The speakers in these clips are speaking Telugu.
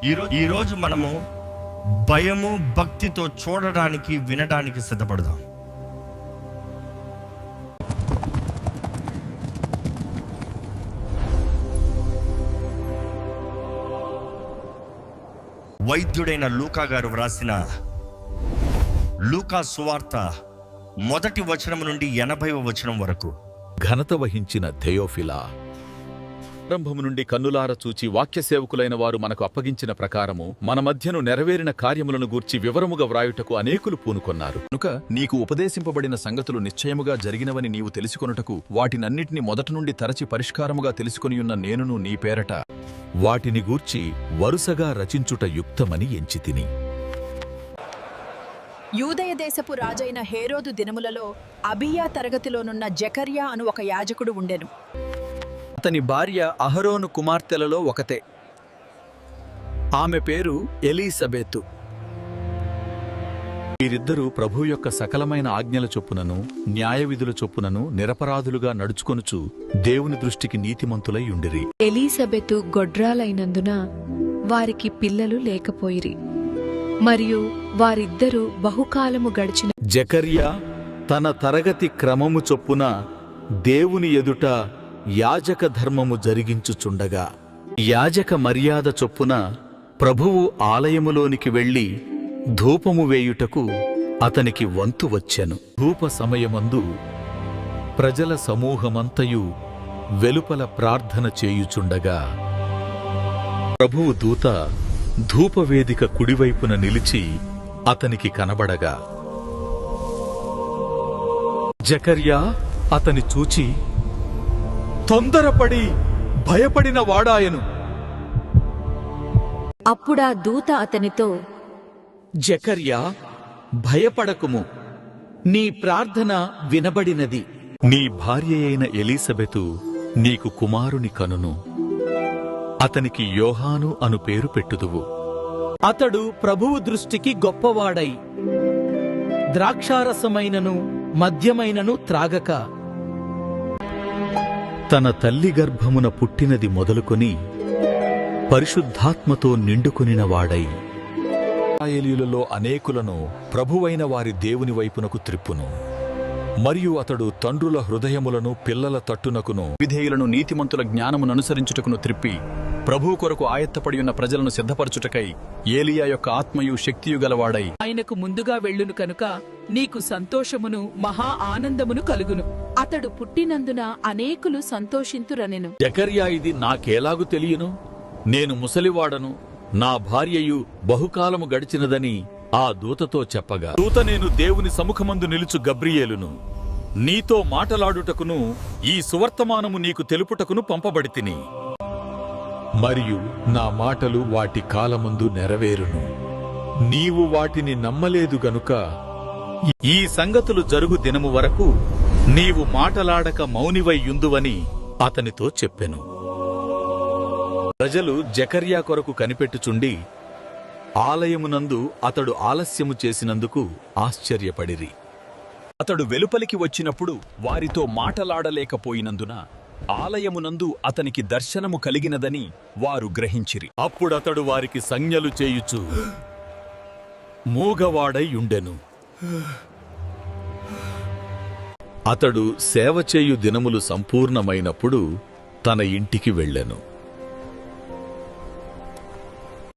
ఈరోజు మనము భయము భక్తితో చూడడానికి వినడానికి సిద్ధపడదాం. వైద్యుడైన లూకా గారు వ్రాసిన లూకా సువార్త 1వ వచనం నుండి 80వ వచనం వరకు. ఘనత వహించిన థెయోఫిలా, ప్రారంభము నుండి కన్నులార చూచి వాక్య సేవకులైన వారు మనకు అప్పగించిన ప్రకారము మన మధ్యను నెరవేరిన కార్యములను గూర్చి వివరముగా వ్రాయుటకు అనేకులు పూనుకొన్నారు. కనుక నీకు ఉపదేశింపబడిన సంగతులు నిశ్చయముగా జరిగినవని నీవు తెలుసుకొనుటకు వాటినన్నిటిని మొదట నుండి తరచి పరిష్కారముగా తెలుసుకొనియున్న నేనును నీ పేరట వాటిని గూర్చి వరుసగా రచించుట యుక్తమని ఎంచితిని. యూదయ దేశపు రాజైన హేరోదు దినములలో అబియా తరగతిలోనున్న జకర్యా అను ఒక యాజకుడు ఉండెను. అతని భార్య అహరోను కుమార్తెలలో ఒకతే. ఆమె పేరు ఎలీసబెతు. వీరిద్దరూ ప్రభు యొక్క సకలమైన ఆజ్ఞల చొప్పునను న్యాయవిధుల చొప్పునను నిరపరాధులుగా నడుచుకొనుచు దేవుని దృష్టికి నీతిమంతులై ఉండిరి. ఎలీసబెతు గొడ్రాలైనందున వారికి పిల్లలు లేకపోయిరి. మరియు వారిద్దరూ బహుకాలము గడిచిన జకర్యా తన తరగతి క్రమము చొప్పున దేవుని ఎదుట యాజక ధర్మము జరిగించుచుండగా, యాజక మర్యాద చొప్పున ప్రభువు ఆలయములోనికి వెళ్లి ధూపము వేయుటకు అతనికి వంతు వచ్చెను. ధూప సమయమందు ప్రజల సమూహమంతయు వెలుపల ప్రార్థన చేయుచుండగా, ప్రభువు దూత ధూపవేదిక కుడివైపున నిలిచి అతనికి కనబడగా, జకర్యా అతని చూచి తొందరపడి భయపడిన వాడాయను. అప్పుడా దూత అతనితో, జకర్యా, భయపడకుము, నీ ప్రార్థన వినబడినది. నీ భార్య అయిన ఎలీసబెతు నీకు కుమారుని కనును. అతనికి యోహాను అను పేరు పెట్టుదువు. అతడు ప్రభువు దృష్టికి గొప్పవాడై ద్రాక్షారసమైనను మద్యమైనను త్రాగక తన తల్లి గర్భమున పుట్టినది మొదలుకొని పరిశుద్ధాత్మతో నిండుకొనినవాడై ఇశ్రాయేలీయులలో అనేకులను ప్రభువైన వారి దేవుని వైపునకు త్రిప్పును. మరియు అతడు తండ్రుల హృదయములను పిల్లల తట్టునకును విధేయులను నీతిమంతుల జ్ఞానముననుసరించుటకును త్రిప్పి ప్రభువు కొరకు ఆయత్తపడియున్న ప్రజలను సిద్ధపరచుటకై ఏలియా యొక్క ఆత్మయు శక్తియు గలవాడై ఆయనకు ముందుగా వెళ్ళును కనుక నీకు సంతోషమును మహా ఆనందమును కలుగును. అతడు పుట్టినందున అనేకులు సంతోషింతురనెను. జకర్యా, ఇది నాకేలాగు తెలియను? నేను ముసలివాడను, నా భార్యయు బహుకాలము గడిచినదని ఆ దూతతో చెప్పగా, దూత, నేను దేవుని సముఖమందు నిలుచు గబ్రియేలును, నీతో మాటలాడుటకును ఈ సువర్తమానము నీకు తెలుపుటకును పంపబడితిని. మరియు నా మాటలు వాటి కాలమందు నెరవేరును. నీవు వాటిని నమ్మలేదు గనుక ఈ సంగతులు జరుగు దినము వరకు నీవు మాటలాడక మౌనివై యుందువని అతనితో చెప్పెను. ప్రజలు జకర్యా కొరకు కనిపెట్టుచుండి ఆలయమునందు అతడు ఆలస్యము చేసినందుకు ఆశ్చర్యపడిరి. అతడు వెలుపలికి వచ్చినప్పుడు వారితో మాటలాడలేకపోయినందున ఆలయమునందు అతనికి దర్శనము కలిగినదని వారు గ్రహించిరి. అప్పుడతడు వారికి సంజ్ఞలు చేయుచు మూగవాడై ఉండెను. అతడు సేవ చేయు దినములు సంపూర్ణమైనప్పుడు తన ఇంటికి వెళ్ళెను.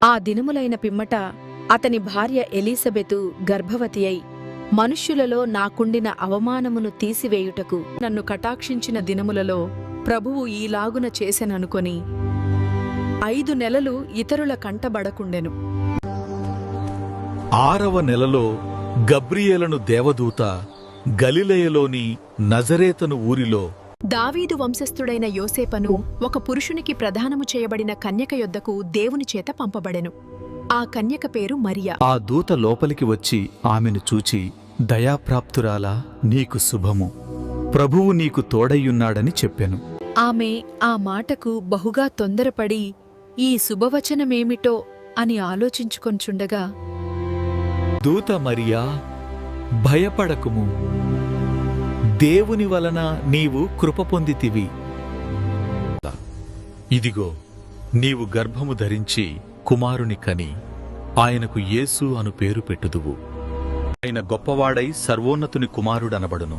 ఆ దినములైన పిమ్మట అతని భార్య ఎలీసబెతు గర్భవతి అయి, మనుష్యులలో నాకుండిన అవమానమును తీసివేయుటకు నన్ను కటాక్షించిన దినములలో ప్రభువు ఈలాగున చేసెననుకొని 5 నెలలు ఇతరుల కంటబడకుండెను. 6వ నెలలో గబ్రియేలను దేవదూత గలిలయలోని నజరేతను ఊరిలో దావీదు వంశస్థుడైన యోసేపను ఒక పురుషునికి ప్రదానము చేయబడిన కన్యక యొద్దకు దేవుని చేత పంపబడెను. ఆ కన్యక పేరు మరియా. ఆ దూత లోపలికి వచ్చి ఆమెను చూచి, దయాప్రాప్తురాలా, నీకు శుభము, ప్రభువు నీకు తోడయ్యున్నాడని చెప్పెను. ఆమె ఆ మాటకు బహుగా తొందరపడి ఈ శుభవచనమేమిటో అని ఆలోచించుకొంచుండగా, దూత మరియా, భయపడకుము, దేవుని వలన నీవు కృప పొందితివి. ఇదిగో, నీవు గర్భము ధరించి కుమారుని కని ఆయనకు యేసు అను పేరు పెట్టుదువు. ఆయన గొప్పవాడై సర్వోన్నతుని కుమారుడనబడును.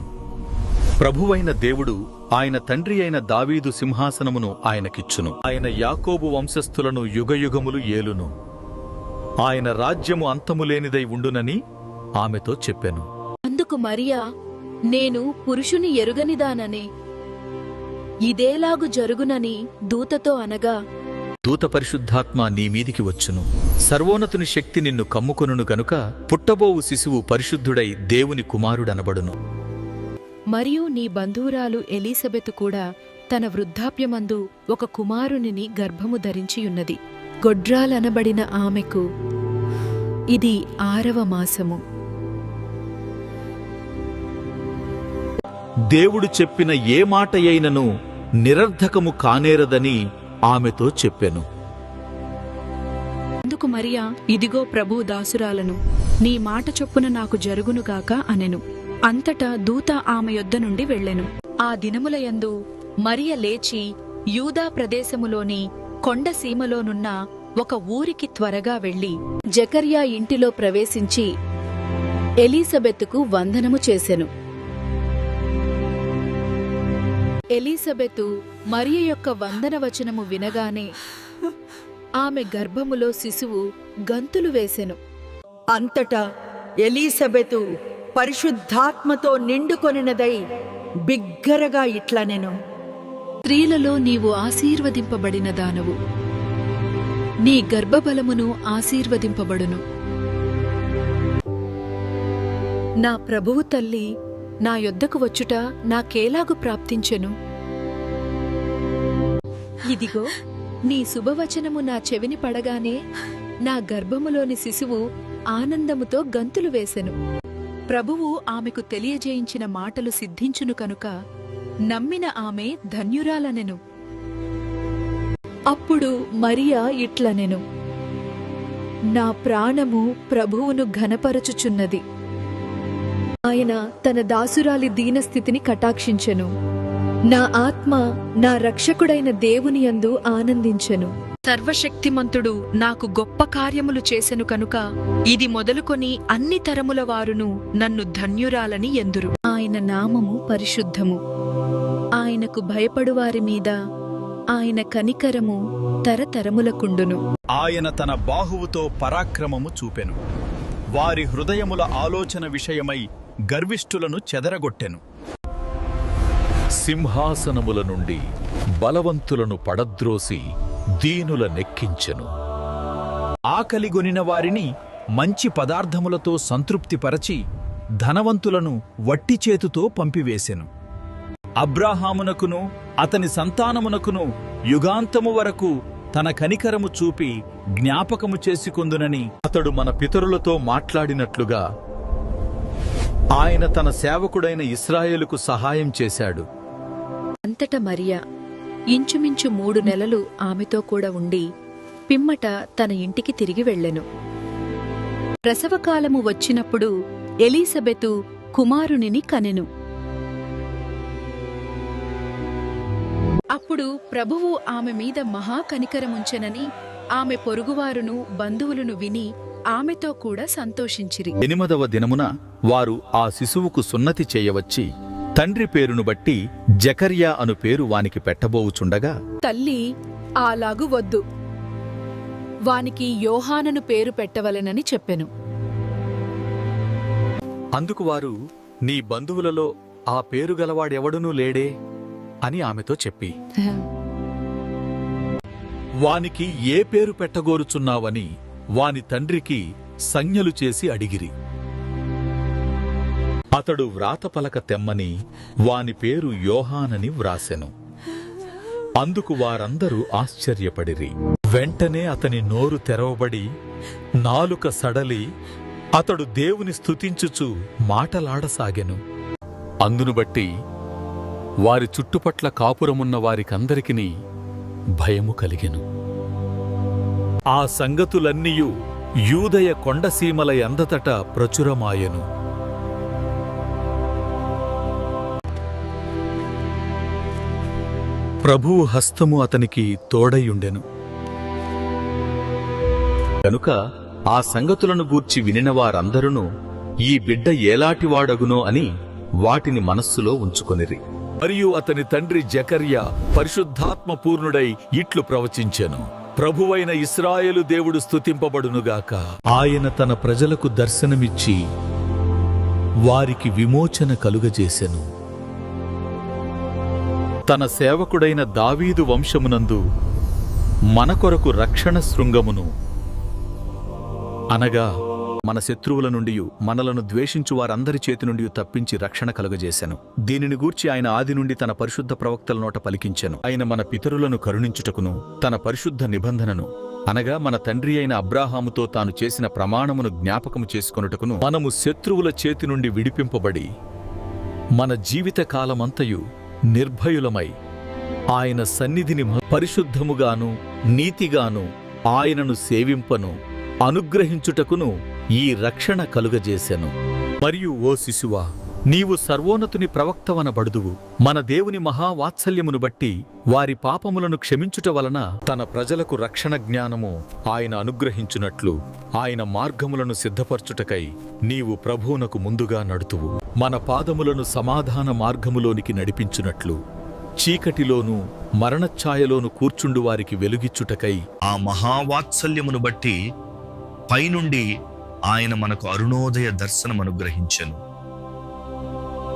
ప్రభువైన దేవుడు ఆయన తండ్రి అయిన దావీదు సింహాసనమును ఆయనకిచ్చును. ఆయన యాకోబు వంశస్థులను యుగయుగములు ఏలును. ఆయన రాజ్యము అంతములేనిదై ఉండునని ఆమెతో చెప్పెను. అందుకు మరియా, నేను పురుషుని ఎరుగనిదాననే, ఇదేలాగు జరుగునని దూతతో అనగా, దూత పరిశుద్ధాత్మ నీ మీదికి వచ్చును. సర్వోన్నతుని శక్తి నిన్ను కమ్ముకొనును గనుక పుట్టబోవు శిశువు పరిశుద్ధుడై దేవుని కుమారుడనబడును. మరియు నీ బంధువురాలు ఎలీసబెతు కూడా తన వృద్ధాప్యమందు ఒక కుమారునిని గర్భము ధరించియున్నది. గొడ్రాలనబడిన ఆమెకు ఇది 6వ మాసము. దేవుడు చెప్పిన ఏ మాట అయినను నిరర్ధకము కానేరదని ఆమెతో చెప్పెను. అందుకు మరియా, ఇదిగో ప్రభు దాసురాలను, నీ మాట చొప్పున నాకు జరుగునుగాక అనెను. అంతటా దూత ఆమె యొద్ద నుండి వెళ్ళెను. ఆ దినములయందు మరియ లేచి యూదా ప్రదేశములోని కొండసీమలోనున్న ఒక ఊరికి త్వరగా వెళ్లి జకర్యా ఇంటిలో ప్రవేశించి ఎలీసబెతుకు వందనము చేసెను. ఎలీసబెతు మరియ యొక్క వందనవచనము వినగానే ఆమె గర్భములో శిశువు గంతులు వేసెను. అంతటా ఎలీసబెతు పరిశుద్ధాత్మతో నిండుకొనినదై బిగ్గరగా ఇట్లనెను, స్త్రీలలో నీవు ఆశీర్వదింపబడిన దానవు, నీ గర్భబలమును ఆశీర్వదింపబడును. నా ప్రభువు తల్లి నా యొద్దకు వచ్చుట నాకేలాగు ప్రాప్తించెను? ఇదిగో నీ శుభవచనము నా చెవిని పడగానే నా గర్భములోని శిశువు ఆనందముతో గంతులు వేసెను. ప్రభువు ఆమెకు తెలియజేయించిన మాటలు సిద్ధించును కనుక నమ్మిన ఆమె ధన్యురాలనెను. అప్పుడు మరియా ఇట్లనెను, నా ప్రాణము ప్రభువును ఘనపరచుచున్నది. ఆయన తన దాసురాలి దీనస్థితిని కటాక్షించెను. నా ఆత్మ నా రక్షకుడైన దేవుని యందు ఆనందించెను. సర్వశక్తిమంతుడు నాకు గొప్ప కార్యములు చేసెను కనుక ఇది మొదలుకొని అన్ని తరముల వారును నన్ను ధన్యురాలని ఎందురు. ఆయన నామము పరిశుద్ధము. ఆయనకు భయపడువారి మీద ఆయన కనికరము తరతరములకుండును. ఆయన తన బాహువుతో పరాక్రమము చూపెను. వారి హృదయముల ఆలోచన విషయమై గర్విష్ఠులను చెదరగొట్టెను. సింహాసనముల నుండి బలవంతులను పడద్రోసి దీనుల నెక్కించెను. ఆకలిగొనిన వారిని మంచి పదార్థములతో సంతృప్తిపరచి ధనవంతులను వట్టి చేతుతో పంపివేసెను. అబ్రాహామునకును అతని సంతానమునకును యుగాంతము వరకు తన కనికరము చూపి జ్ఞాపకము చేసుకొందునని అతడు మన పితరులతో మాట్లాడినట్లుగా ఆయన తన సేవకుడైన ఇశ్రాయేలుకు సహాయం చేశాడు. అంతట మరియా ఇంచుమించు 3 నెలలు ఆమెతో కూడా ఉండి పిమ్మట తన ఇంటికి తిరిగి వెళ్ళెను. ప్రసవకాలము వచ్చినప్పుడు ఎలీసబెతు కుమారునిని కనెను. అప్పుడు ప్రభువు ఆమె మీద మహా కనికరముంచెనని ఆమె పొరుగువారును బంధువులను విని ఆమెతో కూడా సంతోషించిరి. 8వ దినమున వారు ఆ శిశువుకు సున్నతి చేయవచ్చి తండ్రి పేరును బట్టి జకర్యా అను పేరు వానికి పెట్టబోవుచుండగా, తల్లి, అలాగు వద్దు, వానికి యోహానను పేరు పెట్టవలెనని చెప్పెను. అందుకు వారు, నీ బంధువులలో ఆ పేరు గలవాడెవడునూ లేడే అని ఆమెతో చెప్పి, వానికి ఏ పేరు పెట్టగోరుచున్నావని వాని తండ్రికి సంజ్ఞలు చేసి అడిగిరి. అతడు వ్రాతపలక తెమ్మని వాని పేరు యోహానని వ్రాసెను. అందుకు వారందరూ ఆశ్చర్యపడిరి. వెంటనే అతని నోరు తెరవబడి నాలుక సడలి అతడు దేవుని స్తుతించుచు మాటలాడసాగెను. అందును బట్టి వారి చుట్టుపట్ల కాపురమున్న వారికందరికిని భయము కలిగెను. ఆ సంగతులన్నీయు యూదయ కొండసీమల యందతట ప్రచురమాయెను. ప్రభువు హస్తము అతనికి తోడయుండెను. కనుక ఆ సంగతులను గూర్చి వినిన వారందరూ ఈ బిడ్డ ఏలాటివాడగునో అని వాటిని మనస్సులో ఉంచుకొనిరి. మరియు అతని తండ్రి జకర్యా పరిశుద్ధాత్మ పూర్ణుడై ఇట్లు ప్రవచించెను. ప్రభువైన ఇశ్రాయేలు దేవుడు స్తుతింపబడునుగాక. ఆయన తన ప్రజలకు దర్శనమిచ్చి వారికి విమోచన కలుగజేసెను. తన సేవకుడైన దావీదు వంశమునందు మన కొరకు రక్షణ శృంగమును, అనగా మన శత్రువుల నుండి మనలను ద్వేషించు వారందరి చేతి నుండి తప్పించి రక్షణ కలుగజేసెను. దీనిని గూర్చి ఆయన ఆది నుండి తన పరిశుద్ధ ప్రవక్తల నోట పలికించెను. ఆయన మన పితరులను కరుణించుటకును తన పరిశుద్ధ నిబంధనను, అనగా మన తండ్రి అయిన అబ్రాహాముతో తాను చేసిన ప్రమాణమును జ్ఞాపకము చేసుకొనుటకును, మనము శత్రువుల చేతి నుండి విడిపింపబడి మన జీవిత కాలమంతయు నిర్భయులమై ఆయన సన్నిధిని పరిశుద్ధముగాను నీతిగాను ఆయనను సేవింపను అనుగ్రహించుటకును ఈ రక్షణ కలుగజేసెను. మరియు ఓ శిశువా, నీవు సర్వోన్నతుని ప్రవక్తవనబడుదువు. మన దేవుని మహావాత్సల్యమును బట్టి వారి పాపములను క్షమించుట వలన తన ప్రజలకు రక్షణ జ్ఞానము ఆయన అనుగ్రహించునట్లు ఆయన మార్గములను సిద్ధపరచుటకై నీవు ప్రభువునకు ముందుగా నడుతువు. మన పాదములను సమాధాన మార్గములోనికి నడిపించునట్లు చీకటిలోను మరణఛాయలోను కూర్చుండు వారికి వెలుగిచ్చుటకై ఆ మహావాత్సల్యమును బట్టి పైనుండి ఆయన మనకు అరుణోదయ దర్శనం అనుగ్రహించెను.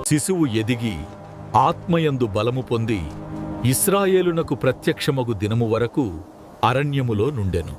శిశువు ఎదిగి ఆత్మయందు బలము పొంది ఇశ్రాయేలునకు ప్రత్యక్షమగు దినము వరకు అరణ్యములో నుండెను.